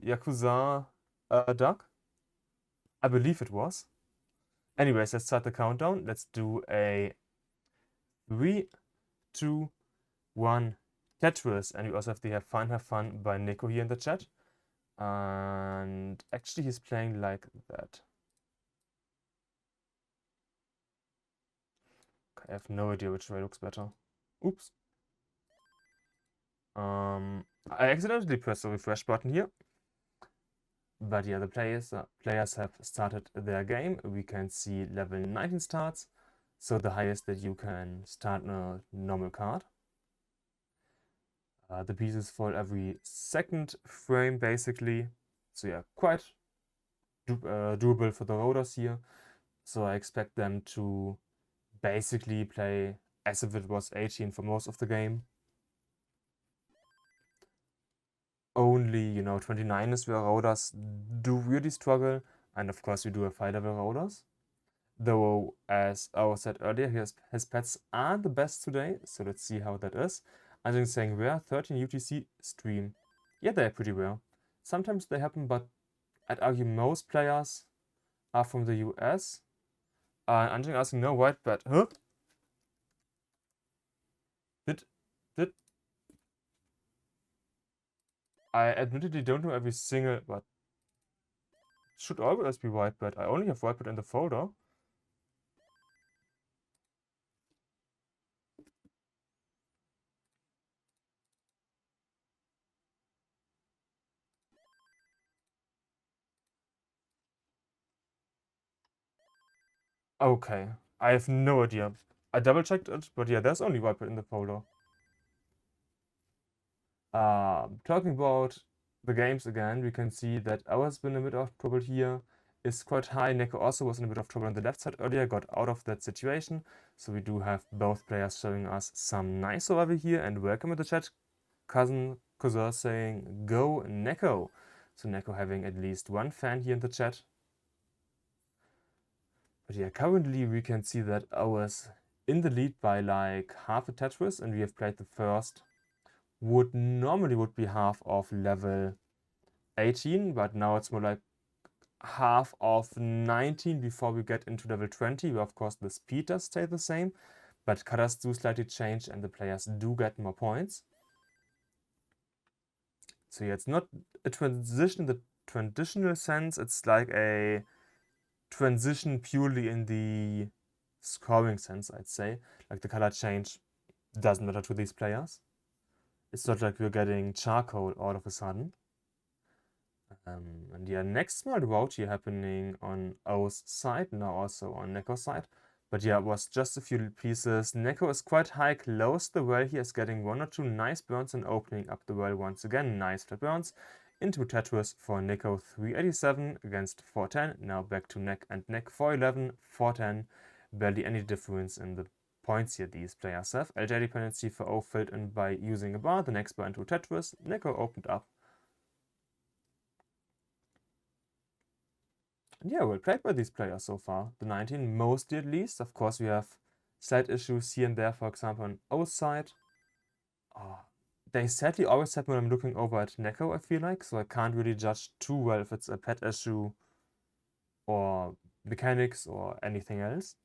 Yakuza duck? I believe it was. Anyways, let's start the countdown. Let's do a 3, 2, 1, Tetris. And we also have the Have Fun by NEK0 here in the chat. And actually he's playing like that. I have no idea which way looks better. Oops. I accidentally pressed the refresh button here. But yeah, the players have started their game. We can see level 19 starts. So the highest that you can start a normal card. The pieces fall every second frame basically. So yeah, quite doable for the rollers here. So I expect them to basically play as if it was 18 for most of the game. Only, 29 is where rollers do really struggle. And of course we do have high level rollers. Though, as I said earlier, his pets aren't the best today, so let's see how that is. I'm just saying rare, 13 UTC stream. Yeah, they're pretty rare. Sometimes they happen, but I'd argue most players are from the US. I'm just asking, no white bet. Huh? Did I admittedly don't know every single, but should always be white bet. I only have white bet in the folder. Okay, I have no idea. I double checked it, but yeah, there's only white bet in the folder. Talking about the games again, we can see that ours been in a bit of trouble here. Is quite high. NEK0 also was in a bit of trouble on the left side earlier, got out of that situation. So we do have both players showing us some nice survival here. And welcome in the chat, cousin saying go NEK0. So NEK0 having at least one fan here in the chat. But yeah, currently we can see that ours in the lead by like half a Tetris, and we have played the first normally would be half of level 18, but now it's more like half of 19 before we get into level 20, where of course the speed does stay the same, but colors do slightly change and the players do get more points. So yeah, it's not a transition in the traditional sense, it's like a transition purely in the scoring sense, I'd say. Like the color change doesn't matter to these players. It's not like we're getting charcoal all of a sudden. And yeah, next small route here happening on O's side, now also on NEK0's side. But yeah, it was just a few pieces. NEK0 is quite high, close the well. He is getting 1 or 2 nice burns and opening up the well once again. Nice flat burns into Tetris for NEK0 387 against 410. Now back to NEK and NEK 411, 410. Barely any difference in the points here these players have. LJ dependency for O filled in by using a bar. The next bar into Tetris. NEK0 opened up. Yeah, well played by these players so far. The 19, mostly at least. Of course, we have slight issues here and there, for example, on O's side. They sadly always happen when I'm looking over at NEK0, I feel like, so I can't really judge too well if it's a pet issue or mechanics or anything else.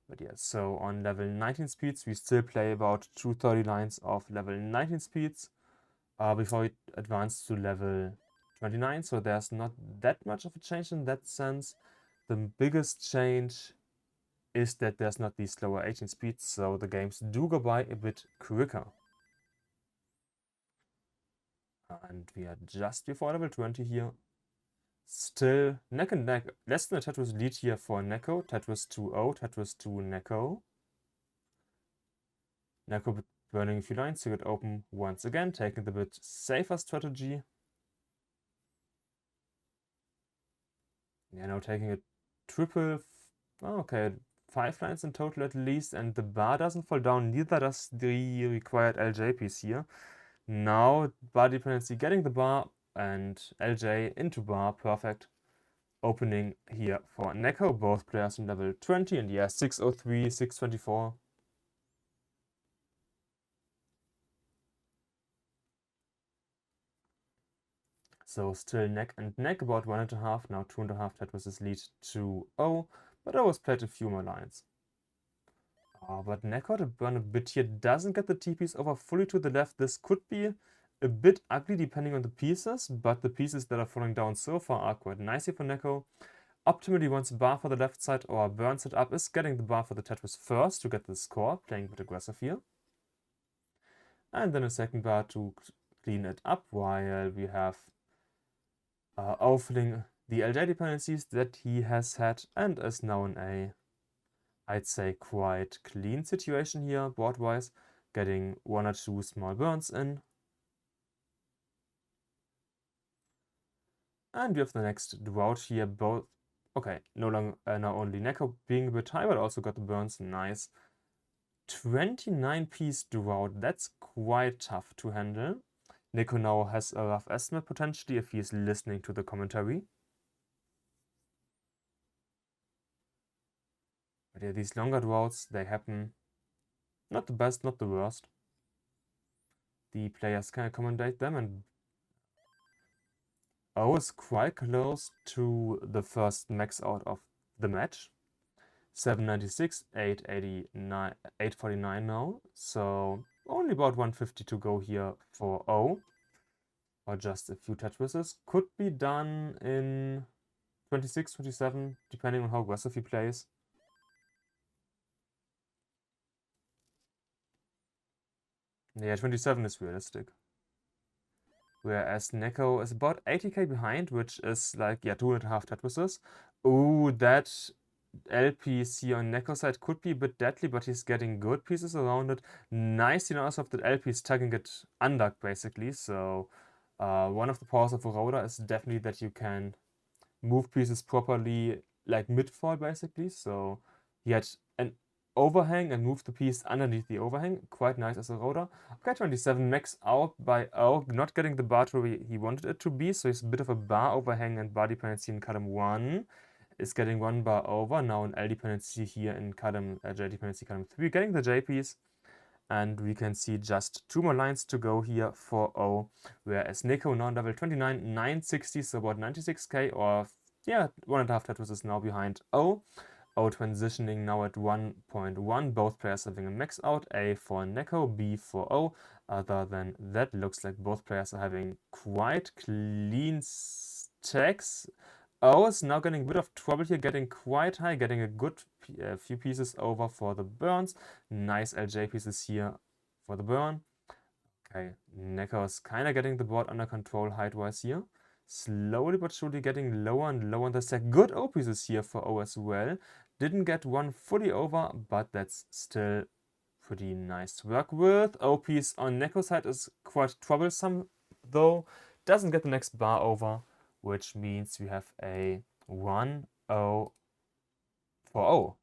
But yeah, so on level 19 speeds, we still play about 230 lines of level 19 speeds before we advance to level 29, so there's not that much of a change in that sense. The biggest change is that there's not these slower 18 speeds, so the games do go by a bit quicker. And we are just before level 20 here. Still neck and neck. Less than a Tetris lead here for NEK0. Tetris 2-0, Tetris 2 NEK0. NEK0 burning a few lines to get open once again, taking the bit safer strategy. Yeah, now taking a triple. Okay, 5 lines in total at least, and the bar doesn't fall down, neither does the required LJ piece here. Now, bar dependency getting the bar, and LJ into bar, perfect. Opening here for NEK0, both players in level 20, and yeah, 603, 624. So still neck and neck, about 1.5. Now 2.5 Tetris lead to O, but O has played a few more lines. But NEK0 to burn a bit here doesn't get the TPs over fully to the left. This could be a bit ugly depending on the pieces, but the pieces that are falling down so far are quite nice here for NEK0. Optimally wants a bar for the left side or burns it up, is getting the bar for the Tetris first to get the score, playing a bit aggressive here. And then a second bar to clean it up while we have filling the LJ dependencies that he has had and is now in a, I'd say, quite clean situation here board-wise, getting 1 or 2 small burns in. And we have the next drought here, both, okay, now only NEK0 being a bit high, but also got the burns, nice. 29 piece drought, that's quite tough to handle. NEK0 now has a rough estimate potentially if he is listening to the commentary. But yeah, these longer droughts, they happen. Not the best, not the worst. The players can accommodate them, and O is quite close to the first max out of the match. 796, 889, 849 now. So only about 150 to go here for O. Or just a few Tetrises. Could be done in 26, 27, depending on how aggressive he plays. Yeah, 27 is realistic. Whereas NEK0 is about 80k behind, which is like, yeah, 2.5 Tetrises. Ooh, that LPs here on NEK0 side could be a bit deadly, but he's getting good pieces around it. Nice, also of that LP is tugging it unduck basically. So one of the powers of a rotor is definitely that you can move pieces properly, like mid-fall basically. So he had an overhang and moved the piece underneath the overhang. Quite nice as a rotor. Okay, 27 max out by O, not getting the bar to where he wanted it to be. So he's a bit of a bar overhang and bar dependency in column 1. Is getting 1 bar over. Now an L dependency here in column, J dependency column 3, getting the J piece. And we can see just 2 more lines to go here for O, whereas NEK0 now level 29, 960, so about 96k, or yeah, 1.5 Tetris is now behind O. O transitioning now at 1.1, both players having a max out, A for NEK0, B for O. Other than that, looks like both players are having quite clean stacks. O is now getting a bit of trouble here, getting quite high, getting a good few pieces over for the burns. Nice LJ pieces here for the burn. Okay, NEK0 is kind of getting the board under control height-wise here. Slowly but surely getting lower and lower in the stack. Good O pieces here for O as well. Didn't get one fully over, but that's still pretty nice to work with. O piece on NEK0 side is quite troublesome though. Doesn't get the next bar over, which means we have a 1-0 for O.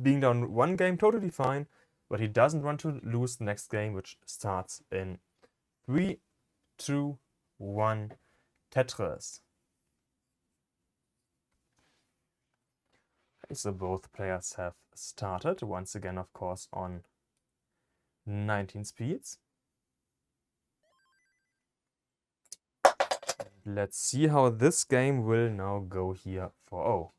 Being down 1 game, totally fine, but he doesn't want to lose the next game, which starts in 3, 2, 1, Tetris. Okay, so both players have started, once again, of course, on 19 speeds. Let's see how this game will now go here for O.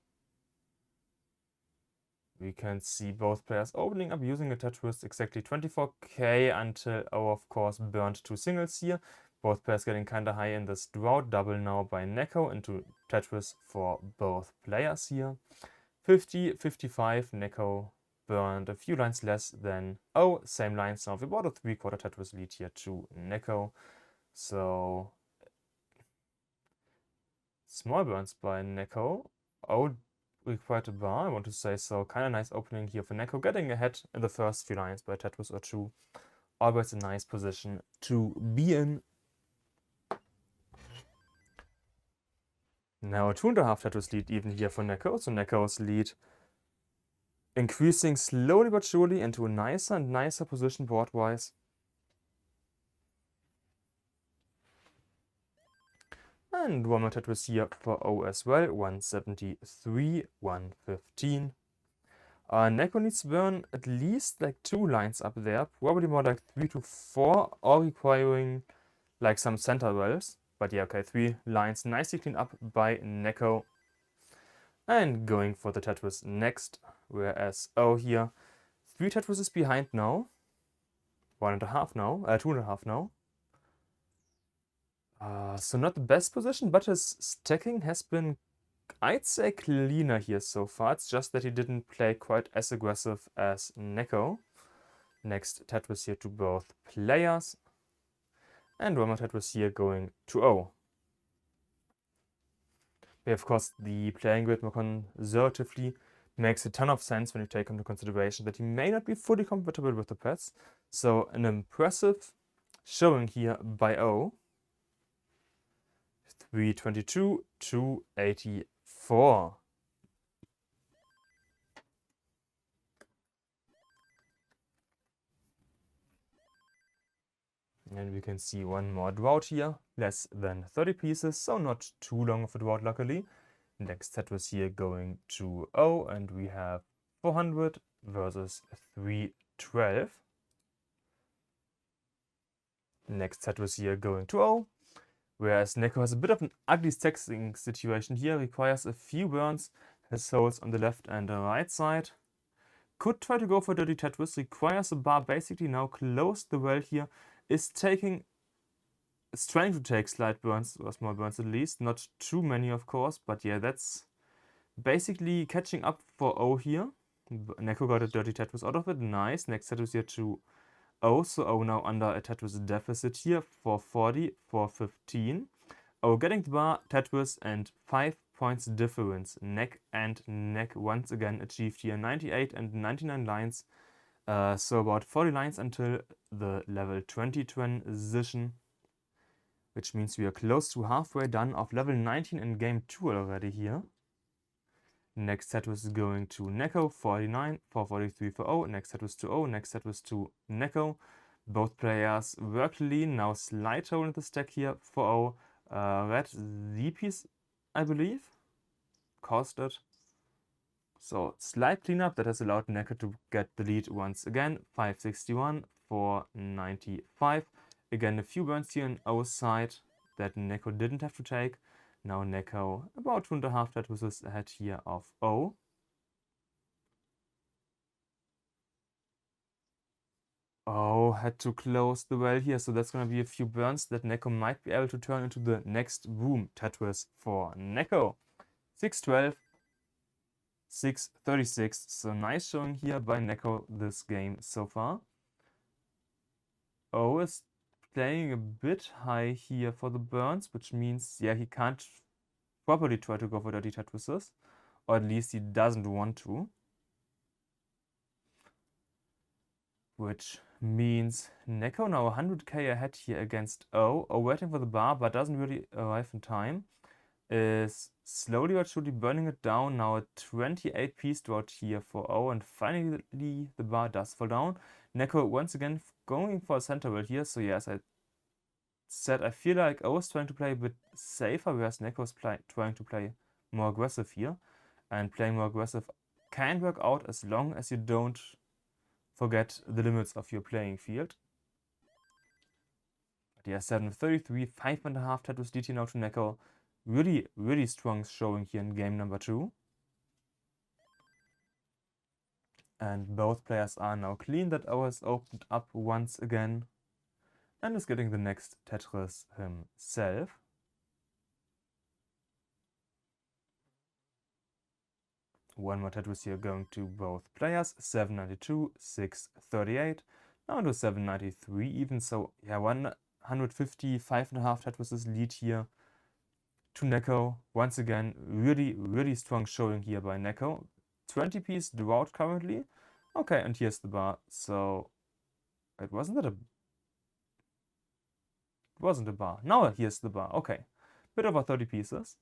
We can see both players opening up using a Tetris exactly 24k until O, of course, burned 2 singles here. Both players getting kinda high in this drought, double now by NEK0 into Tetris for both players here. 50, 55, NEK0 burned a few lines less than O, same lines now. We bought a 3/4 Tetris lead here to NEK0. So small burns by NEK0. O required a bar, I want to say, so kind of nice opening here for NEK0, getting ahead in the first few lines by Tetris or 2. Always a nice position to be in. Now a 2.5 Tetris lead even here for NEK0, so NEK0's lead increasing slowly but surely into a nicer and nicer position board-wise. And one more Tetris here for O as well, 173, 115. NEK0 needs to burn at least like 2 lines up there, probably more like 3 to 4, or requiring like some center wells. But yeah, okay, 3 lines nicely cleaned up by NEK0. And going for the Tetris next, whereas here, 3 Tetrises behind now. 1.5 now, 2.5 now. So not the best position, but his stacking has been, I'd say, cleaner here so far. It's just that he didn't play quite as aggressive as NEK0. Next Tetris here to both players. And one more Tetris here going to O. We have, of course, the playing grid more conservatively. Makes a ton of sense when you take into consideration that he may not be fully compatible with the pads. So an impressive showing here by O. 322 to 84. And we can see one more drought here, less than 30 pieces, so not too long of a drought luckily. Next Tetris here going to O, and we have 400 versus 312. Next Tetris here going to O, whereas NEK0 has a bit of an ugly stacking situation here, requires a few burns, has holes on the left and the right side. Could try to go for Dirty Tetris, requires a bar basically now close the well here, is trying to take slight burns, or small burns at least, not too many of course, but yeah, that's basically catching up for O here. NEK0 got a Dirty Tetris out of it, nice. Next Tetris here to O, so O now under a Tetris deficit here, 440, 415. O getting the bar, Tetris, and 5 points difference. NEK and NEK once again achieved here 98 and 99 lines. So about 40 lines until the level 20 transition, which means we are close to halfway done of level 19 in game 2 already here. Next Tetris is going to NEK0, 49, 443 for O. Next Tetris to O, next Tetris to NEK0. Both players were clean, now slight hole in the stack here for O. Red Z piece, I believe, caused it. So slight cleanup that has allowed NEK0 to get the lead once again. 561, 495. Again, a few burns here on O's side that NEK0 didn't have to take. Now NEK0 about 2.5 Tetrises ahead here of O. Oh, had to close the well here, so that's going to be a few burns that NEK0 might be able to turn into the next boom Tetris for NEK0. 612, 636, so nice showing here by NEK0 this game so far. O is playing a bit high here for the burns, which means, yeah, he can't properly try to go for Dirty Tetrises, or at least he doesn't want to. Which means NEK0 now 100k ahead here against O. O waiting for the bar, but doesn't really arrive in time. Is slowly but surely burning it down. Now a 28 piece drought here for O, and finally the bar does fall down. NEK0 once again going for a center well here. So yes, I said I feel like O is trying to play a bit safer, whereas NEK0 is trying to play more aggressive here. And playing more aggressive can work out as long as you don't forget the limits of your playing field. But yeah, 733, 5.5 Tetris DT now to NEK0. Really, really strong showing here in game number 2. And both players are now clean. That O has opened up once again and is getting the next Tetris himself. One more Tetris here going to both players. 792, 638. Now to 793 even. So yeah, 150, 5.5 Tetrises lead here to NEK0. Once again, really, really strong showing here by NEK0. 20 piece drought currently. Okay, and here's the bar. So it wasn't a bar. Now here's the bar. Okay, bit over 30 pieces.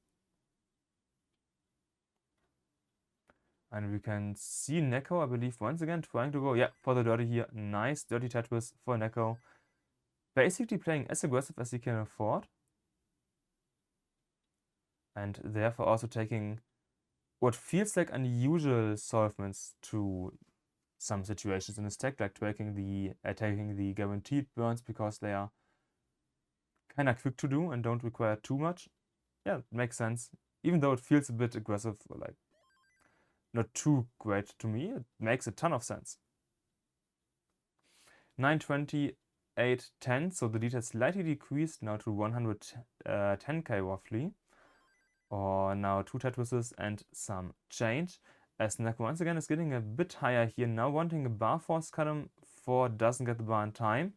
And we can see NEK0, I believe, once again trying to go, yeah, for the dirty here. Nice dirty Tetris for NEK0. Basically playing as aggressive as he can afford. And therefore also taking what feels like unusual solvements to some situations in his deck, like taking the guaranteed burns because they are kinda quick to do and don't require too much. Yeah, it makes sense. Even though it feels a bit aggressive, or like not too great to me, it makes a ton of sense. 920, 810, so the lead has slightly decreased now to 110k roughly. Or now 2 Tetrises and some change. As NEK0 once again is getting a bit higher here, now wanting a bar force column. 4 doesn't get the bar in time.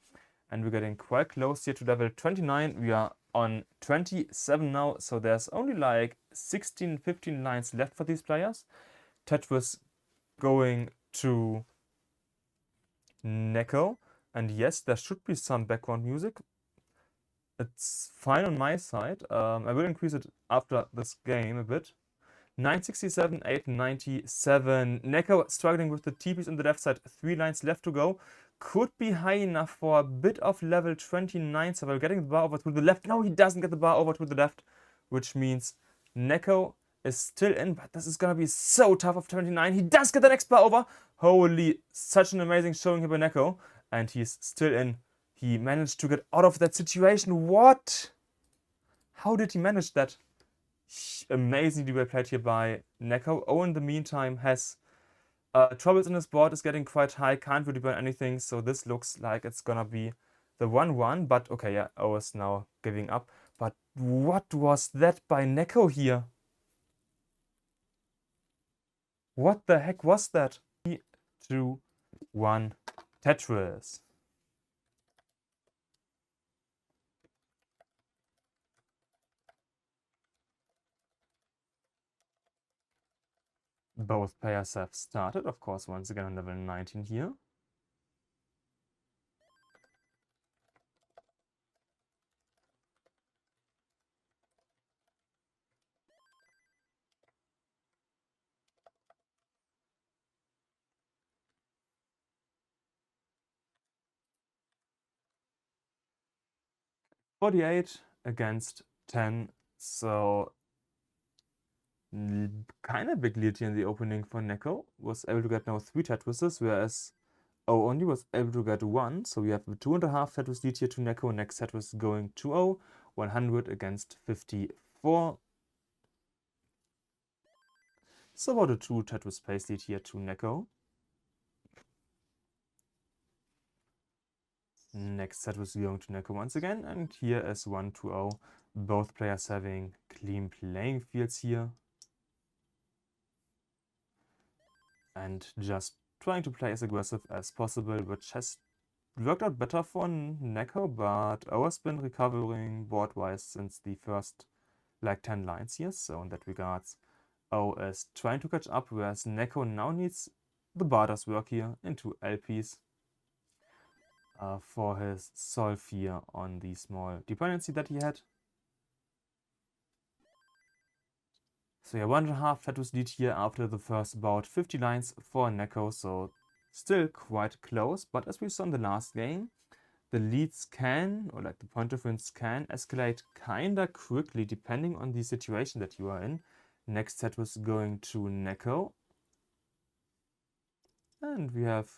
And we're getting quite close here to level 29. We are on 27 now, so there's only like 16, 15 lines left for these players. Tetris going to NEK0. And yes, there should be some background music. It's fine on my side. I will increase it after this game a bit. 967, 897. NEK0 struggling with the TPs on the left side. 3 lines left to go. Could be high enough for a bit of level 29. So we're getting the bar over to the left. No, he doesn't get the bar over to the left, which means NEK0 is still in, but this is gonna be so tough of 29. He does get the next bar over. Holy, such an amazing showing here by NEK0. And he's still in. He managed to get out of that situation. What? How did he manage that? Amazingly well played here by NEK0. Oh, in the meantime, has troubles in his board, is getting quite high, can't really burn anything, so this looks like it's gonna be the 1-1, but okay, yeah, O is now giving up. But what was that by NEK0 here? What the heck was that? 3, 2, 1, Tetris. Both players have started, of course, once again on level 19 here. $48 against 10, so kind of big lead here in the opening for NEK0. Was able to get now 3 Tetrises, whereas O only was able to get 1. So we have a 2.5 Tetris lead here to NEK0. Next Tetris going to O. 100 against 54. So about a 2 Tetris space lead here to NEK0. Next Tetris going to NEK0 once again. And here is 1-0. Both players having clean playing fields here. And just trying to play as aggressive as possible, which has worked out better for NEK0, but O has been recovering board-wise since the first like 10 lines here, so in that regards, O is trying to catch up, whereas NEK0 now needs the Barter's work here into LPs for his solve here on the small dependency that he had. So yeah, 1.5 Tetris lead here after the first about 50 lines for NEK0, so still quite close. But as we saw in the last game, the leads can, or like the point difference can escalate kinda quickly depending on the situation that you are in. Next Tetris going to NEK0. And we have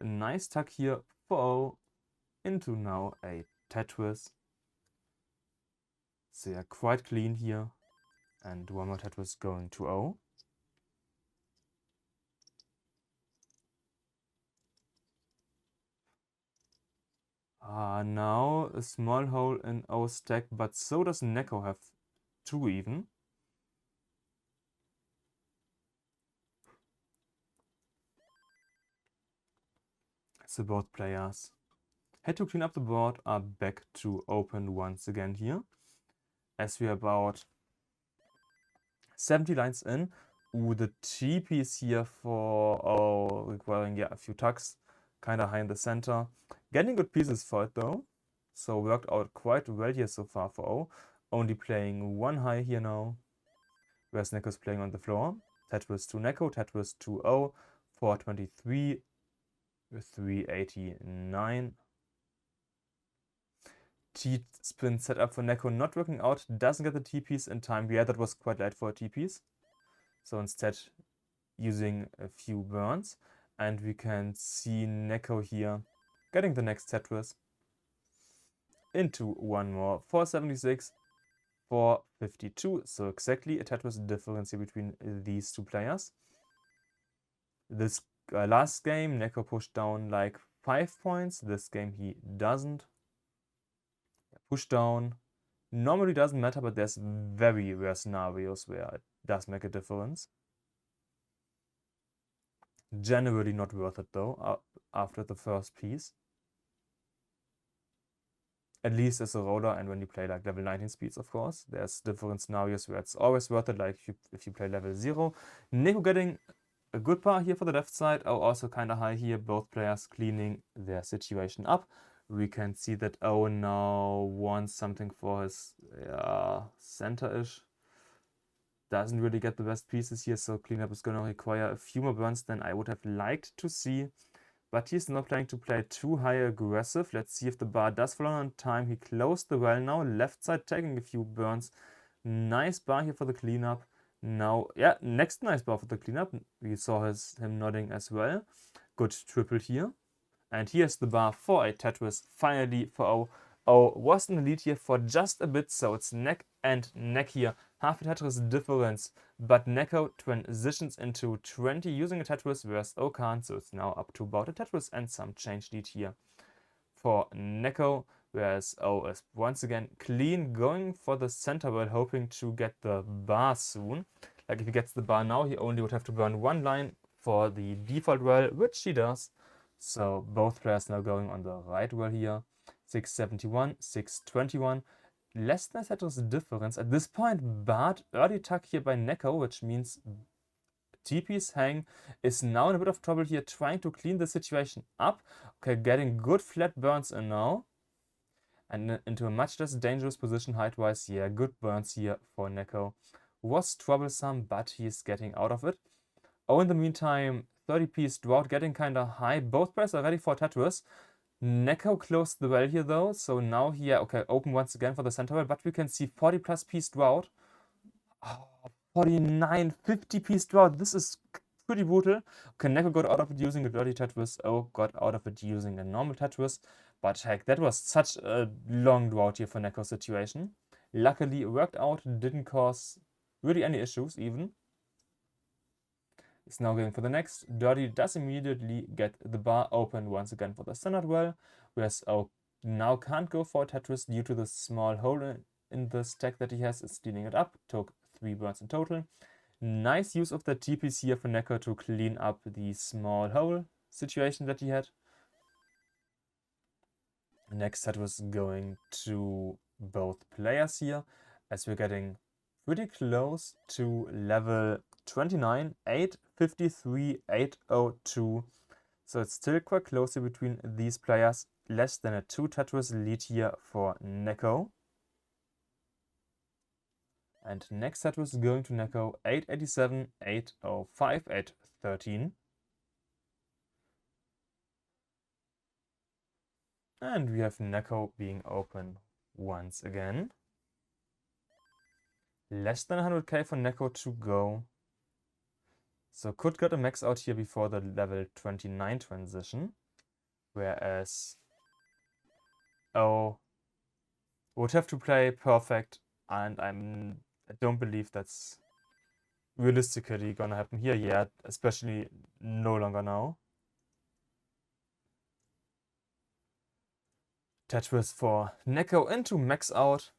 a nice tuck here for O into now a Tetris. So yeah, quite clean here. And one more Tetris going to O. Now a small hole in O stack, but so does NEK0 have 2 even. So both players had to clean up the board, are back to open once again here. As we are about 70 lines in. Ooh, the TPs here for O requiring a few tucks, kind of high in the center. Getting good pieces for it though, so worked out quite well here so far for O. Only playing 1 high here now, whereas NEK0 is playing on the floor. Tetris to NEK0, Tetris to O, 423, 389. T-spin set up for NEK0 not working out, doesn't get the TPs in time. Yeah, that was quite late for TPs. So instead using a few burns, and we can see NEK0 here getting the next Tetris. into one more. 476, 452. So exactly a Tetris difference here between these two players. This last game, NEK0 pushed down like 5 points. This game he doesn't. Push down. Normally doesn't matter, but there's very rare scenarios where it does make a difference. Generally not worth it though, after the first piece. At least as a roller, and when you play like level 19 speeds, of course. There's different scenarios where it's always worth it, like if you play level 0. NEK0 getting a good bar here for the left side. Oh, also kind of high here. Both players cleaning their situation up. We can see that O now wants something for his center-ish. Doesn't really get the best pieces here, so cleanup is going to require a few more burns than I would have liked to see. But he's not planning to play too high aggressive. Let's see if the bar does fall on time. He closed the well now. Left side taking a few burns. Nice bar here for the cleanup. Now, yeah, next nice bar for the cleanup. We saw him nodding as well. Good triple here. And here's the bar for a Tetris, finally for O. O was in the lead here for just a bit, so it's neck and neck here. Half a Tetris difference, but NEK0 transitions into 20 using a Tetris, whereas O can't, so it's now up to about a Tetris and some change lead here for NEK0, whereas O is once again clean, going for the center well, hoping to get the bar soon. Like if he gets the bar now, he only would have to burn one line for the default well, which he does. So both players now going on the right well here. 671, 621. Less than Tetris difference. At this point, Bart early tuck here by NEK0, which means TP's hang is now in a bit of trouble here, trying to clean the situation up. Okay, getting good flat burns in now. And into a much less dangerous position height-wise. Yeah, good burns here for NEK0. Was troublesome, but he's getting out of it. Oh, in the meantime, 30-piece drought getting kind of high. Both players are ready for Tetris. NEK0 closed the well here though, so now here, okay, open once again for the center well, but we can see 40+ piece drought. Oh, 49, 50-piece drought. This is pretty brutal. Okay, NEK0 got out of it using a dirty Tetris. Oh, got out of it using a normal Tetris. But heck, that was such a long drought here for NEK0's situation. Luckily, it worked out, didn't cause really any issues even. Is now going for the next. Dirty does immediately get the bar open once again for the standard well, whereas O now can't go for Tetris due to the small hole in the stack that he has. Is cleaning it up. Took 3 burns in total. Nice use of the TPs here for NEK0 to clean up the small hole situation that he had. Next Tetris going to both players here, as we're getting pretty close to level 29, 853, 802. So it's still quite close between these players. Less than a 2 Tetris lead here for NEK0. And next Tetris going to NEK0, 887, 805, 813. And we have NEK0 being open once again. Less than 100k for NEK0 to go. So could get a max out here before the level 29 transition. Whereas O would have to play perfect, and I don't believe that's realistically gonna happen here yet, especially no longer now. Tetris for NEK0 into max out.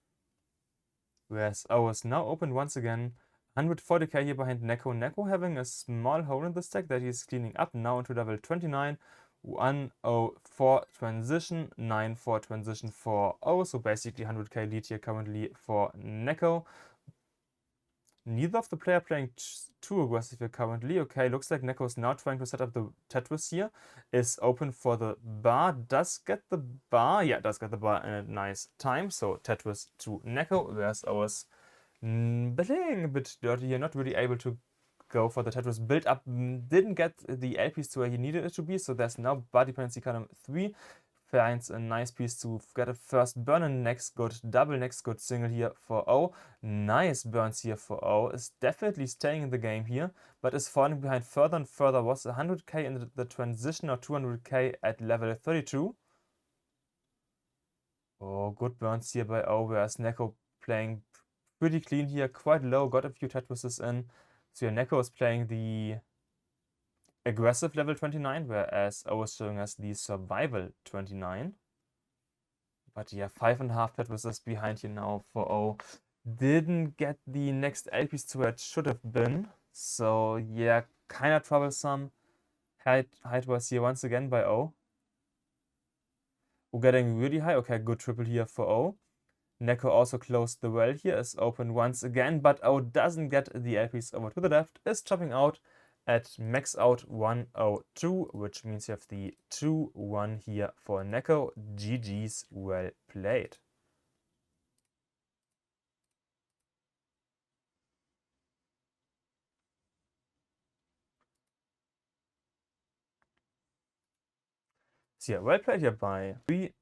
Whereas O is now open once again. 140k here behind NEK0. NEK0 having a small hole in the stack that he's cleaning up now into level 29. 104 transition, 94 transition for O. So basically 100k lead here currently for NEK0. Neither of the player playing too aggressive here currently. Okay, looks like NEK0 is now trying to set up the Tetris here. Is open for the bar. Does get the bar. Yeah, does get the bar in a nice time. So Tetris to NEK0. Whereas O is playing a bit dirty here. Not really able to go for the Tetris build up. Didn't get the LPs to where he needed it to be. So there's now bar dependency column 3. Finds a nice piece to get a first burn, and next good double, next good single here for O. Nice burns here for O. Is definitely staying in the game here, but is falling behind further and further. Was 100k in the transition or 200k at level 32. Oh, good burns here by O, whereas NEK0 playing pretty clean here, quite low, got a few Tetrises in. So yeah, NEK0 is playing the aggressive level 29, whereas O is showing us the survival 29. But yeah, 5.5 Tetrises behind here now for O. Didn't get the next LPs to where it should have been. So yeah, kind of troublesome. Height was here once again by O. We're getting really high. Okay, good triple here for O. NEK0 also closed the well here, is open once again, but O doesn't get the LPs over to the left, is chopping out at max out 102, which means you have the 2-1 here for NEK0. GG's, well played. So yeah, well played here by 3,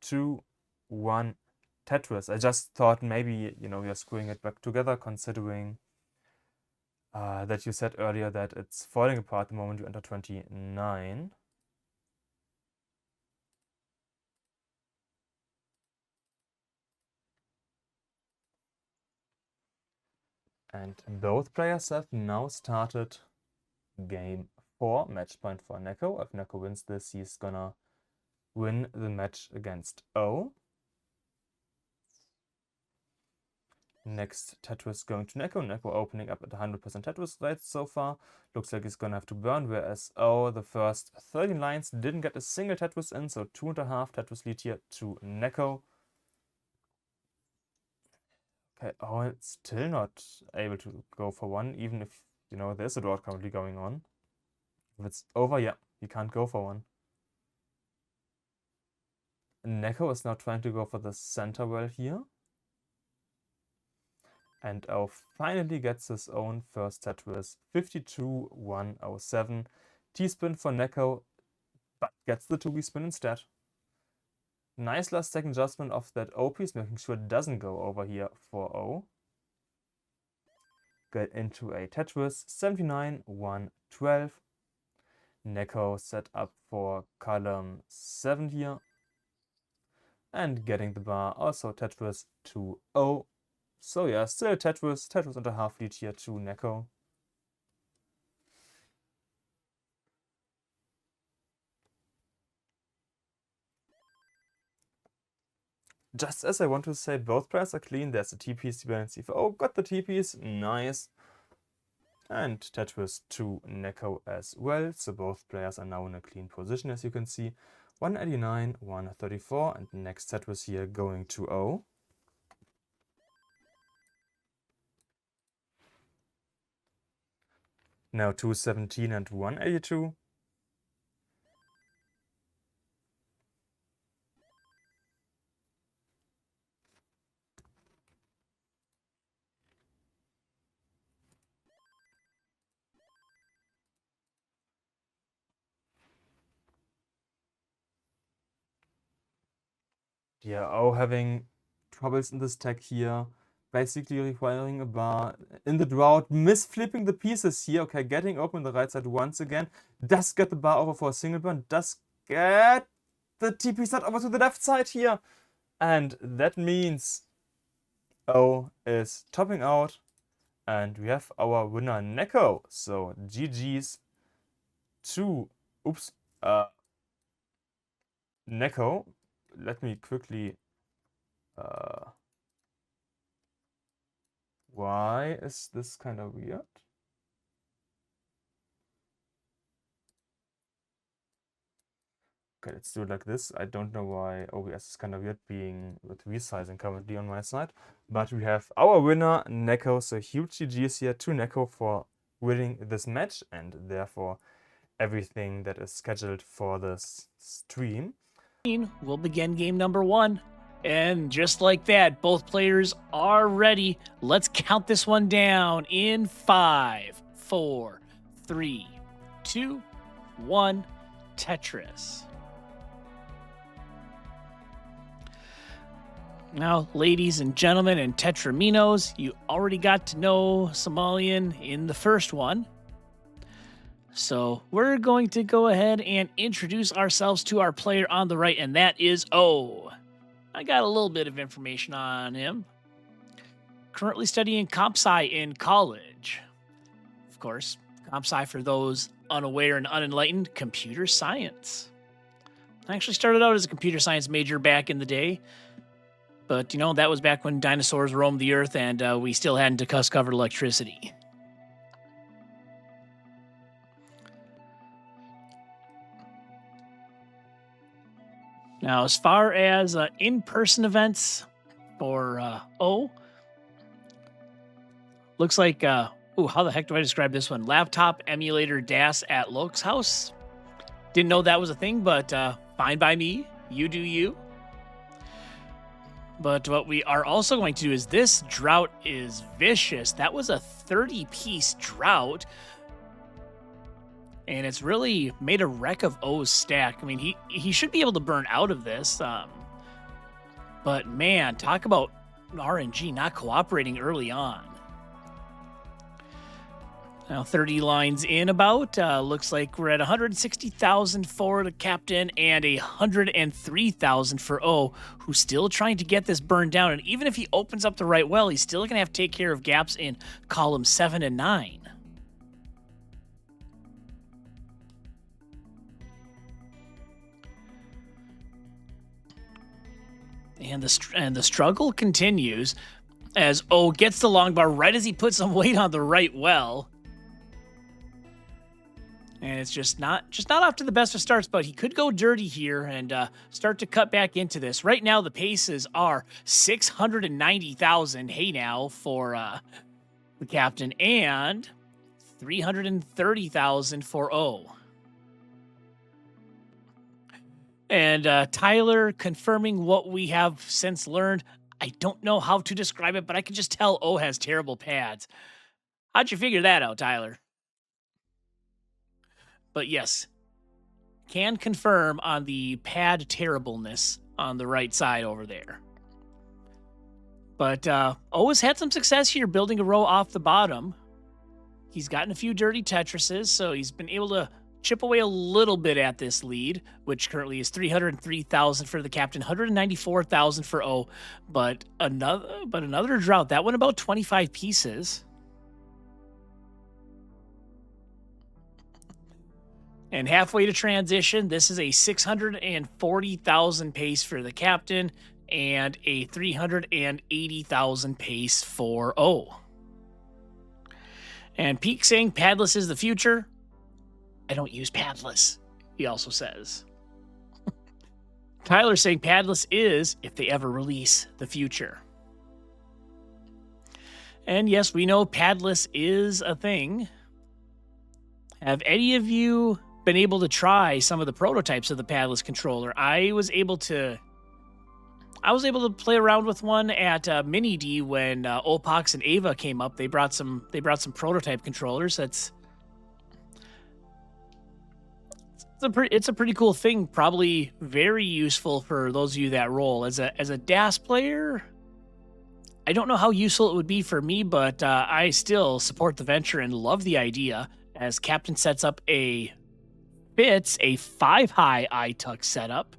2, 1 Tetris. I just thought maybe, you're screwing it back together, considering that you said earlier that it's falling apart the moment you enter 29. And both players have now started game 4, match point for NEK0. If NEK0 wins this, he's gonna win the match against O. Next Tetris going to NEK0. NEK0 opening up at 100% Tetris rate so far. Looks like he's gonna have to burn, whereas O, the first 13 lines, didn't get a single Tetris in, so 2.5 Tetris lead here to NEK0. Okay, oh, it's still not able to go for one, even if, there's a draw currently going on. If it's over, yeah, he can't go for one. NEK0 is now trying to go for the center well here. And O finally gets his own first Tetris, 52-107. T-spin for NEK0, but gets the 2B spin instead. Nice last second adjustment of that O piece, making sure it doesn't go over here for O. Get into a Tetris, 79-112. NEK0 set up for column 7 here. And getting the bar, also Tetris to O. So yeah, still Tetris and a half lead here to NEK0. Just as I want to say both players are clean, there's a T-piece dependency for O, got the T-piece, nice. And Tetris to NEK0 as well, so both players are now in a clean position, as you can see. 189, 134, and next Tetris here going to O. Now 217 and 182. Yeah, O having troubles in this tech here. Basically requiring a bar in the drought, misflipping the pieces here. Okay, getting open the right side once again. Does get the bar over for a single burn. Does get the TP set over to the left side here. And that means O is topping out. And we have our winner NEK0. So GG's to, NEK0. Let me quickly... why is this kind of weird? Okay, let's do it like this. I don't know why OBS is kind of weird being with resizing currently on my side. But we have our winner, NEK0. So huge GG's here to NEK0 for winning this match. And therefore, everything that is scheduled for this stream. We'll begin game number 1. And just like that, both players are ready. Let's count this one down in 5, 4, 3, 2, 1, Tetris. Now, ladies and gentlemen and Tetraminos, you already got to know Somalian in the first one. So we're going to go ahead and introduce ourselves to our player on the right, and that is O. I got a little bit of information on him. Currently studying comp sci in college. Of course, comp sci, for those unaware and unenlightened, computer science. I actually started out as a computer science major back in the day. But, you know, that was back when dinosaurs roamed the earth and we still hadn't discovered electricity. Now, as far as in-person events for O, looks like, ooh, how the heck do I describe this one? Laptop emulator DAS at Loke's house. Didn't know that was a thing, but fine by me. You do you. But what we are also going to do is this drought is vicious. That was a 30-piece drought. And it's really made a wreck of O's stack. I mean, he should be able to burn out of this. But man, talk about RNG not cooperating early on. Now 30 lines in about. Looks like we're at 160,000 for the captain and 103,000 for O, who's still trying to get this burned down. And even if he opens up the right well, he's still going to have to take care of gaps in column 7 and 9. And the struggle continues as O gets the long bar right as he puts some weight on the right well. And it's just not off to the best of starts, but he could go dirty here and start to cut back into this. Right now, the paces are 690,000, hey now, for the captain, and 330,000 for O. And Tyler confirming what we have since learned. I don't know how to describe it, but I can just tell O has terrible pads. How'd you figure that out, Tyler? But yes, can confirm on the pad terribleness on the right side over there. But O has had some success here building a row off the bottom. He's gotten a few dirty Tetrises, so he's been able to chip away a little bit at this lead, which currently is 303,000 for the captain, 194,000 for O. But another drought. That one about 25 pieces. And halfway to transition, this is a 640,000 pace for the captain and a 380,000 pace for O. And Peek saying padless is the future. I don't use padless, he also says. Tyler saying padless is, if they ever release, the future. And yes, we know padless is a thing. Have any of you been able to try some of the prototypes of the padless controller? I was able to play around with one at Mini D when Opox and Ava came up. They brought some prototype controllers. It's a pretty cool thing. Probably very useful for those of you that roll as a DAS player. I don't know how useful it would be for me, but I still support the venture and love the idea as Captain sets up a 5-high I-tuck setup.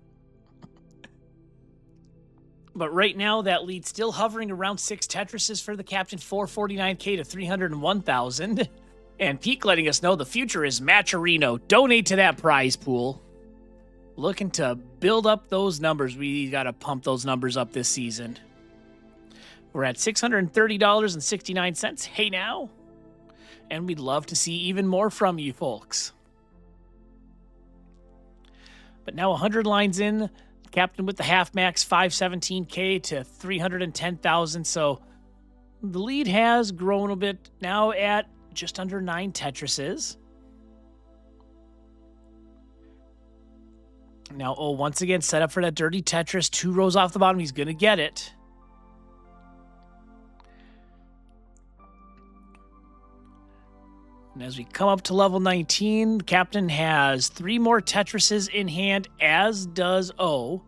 But right now, that lead's still hovering around 6 Tetrises for the captain, 449K to 301,000. And Peek letting us know the future is Matcherino. Donate to that prize pool. Looking to build up those numbers. We got to pump those numbers up this season. We're at $630.69. Hey now. And we'd love to see even more from you folks. But now 100 lines in. Captain with the half max, 517K to 310,000. So the lead has grown a bit, now at just under 9 Tetrises. Now, once again, set up for that dirty Tetris. 2 rows off the bottom. He's going to get it. And as we come up to level 19, Captain has 3 more Tetrises in hand, as does O.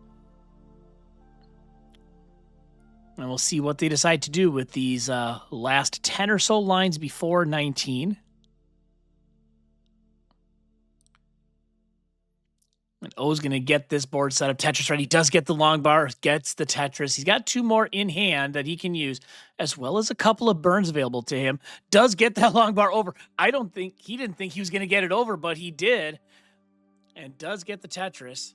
And we'll see what they decide to do with these last 10 or so lines before 19. And O's going to get this board set up. Tetris ready. He does get the long bar, gets the Tetris. He's got 2 more in hand that he can use, as well as a couple of burns available to him. Does get that long bar over. He didn't think he was going to get it over, but he did. And does get the Tetris.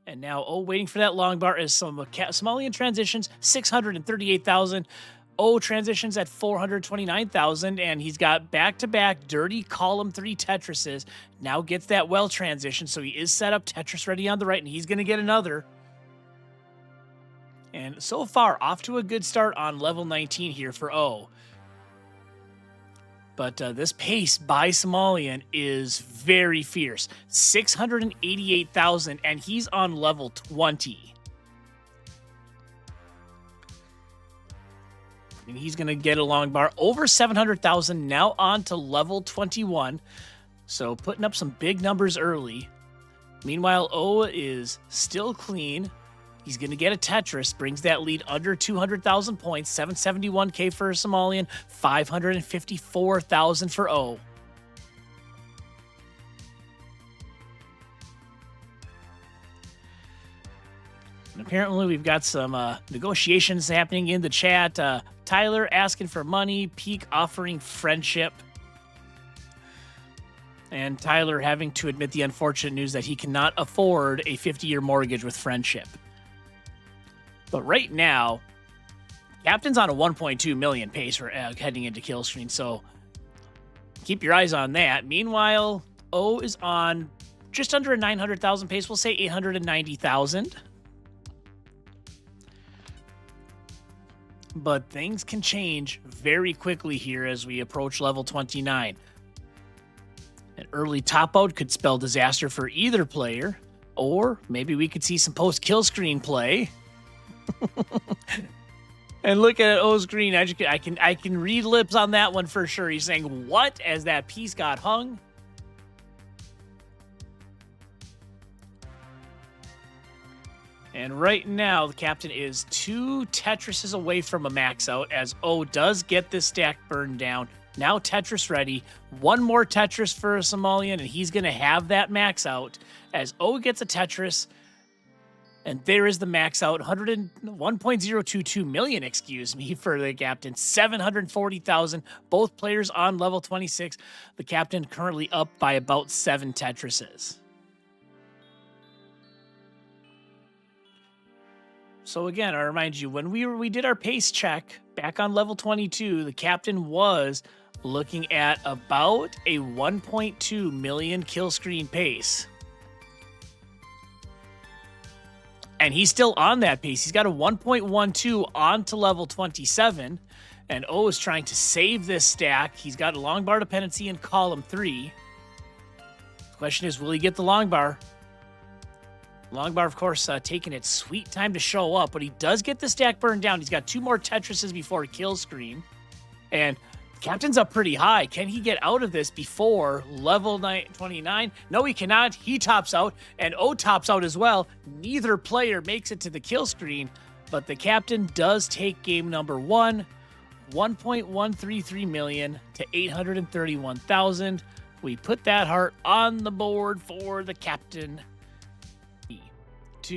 And now O waiting for that long bar as some Somalian transitions, 638,000. O transitions at 429,000, and he's got back-to-back dirty column 3 Tetrises. Now gets that well transition, so he is set up Tetris ready on the right, and he's going to get another. And so far, off to a good start on level 19 here for O. But this pace by Somalian is very fierce. 688,000, and he's on level 20. And he's going to get a long bar over 700,000, now on to level 21. So putting up some big numbers early. Meanwhile, O is still clean. He's going to get a Tetris, brings that lead under 200,000 points, 771K for Somalian, 554,000 for O. And apparently we've got some negotiations happening in the chat. Tyler asking for money, Peek offering friendship. And Tyler having to admit the unfortunate news that he cannot afford a 50-year mortgage with friendship. But right now, Captain's on a 1.2 million pace for heading into kill screen, so keep your eyes on that. Meanwhile, O is on just under a 900,000 pace. We'll say 890,000. But things can change very quickly here as we approach level 29. An early top out could spell disaster for either player, or maybe we could see some post-kill screen play. And look at O's green. I can read lips on that one for sure. He's saying, what? As that piece got hung. And right now, the captain is 2 Tetrises away from a max out as O does get this stack burned down. Now Tetris ready. 1 more Tetris for a Somalian, and he's going to have that max out as O gets a Tetris. And there is the max out, 1.022 million, excuse me, for the captain. 740,000, both players on level 26. The captain currently up by about 7 Tetrises. So again, I remind you, when we did our pace check back on level 22, the captain was looking at about a 1.2 million kill screen pace. And he's still on that pace. He's got a 1.12 on to level 27. And O is trying to save this stack. He's got a long bar dependency in column 3. The question is, will he get the long bar? Long bar, of course, taking its sweet time to show up, but he does get the stack burned down. He's got 2 more Tetrises before a kill screen. And captain's up pretty high. Can he get out of this before level 29? No, he cannot. He tops out, and O tops out as well. Neither player makes it to the kill screen, but the captain does take game number 1, 1.133 million to 831,000. We put that heart on the board for the captain.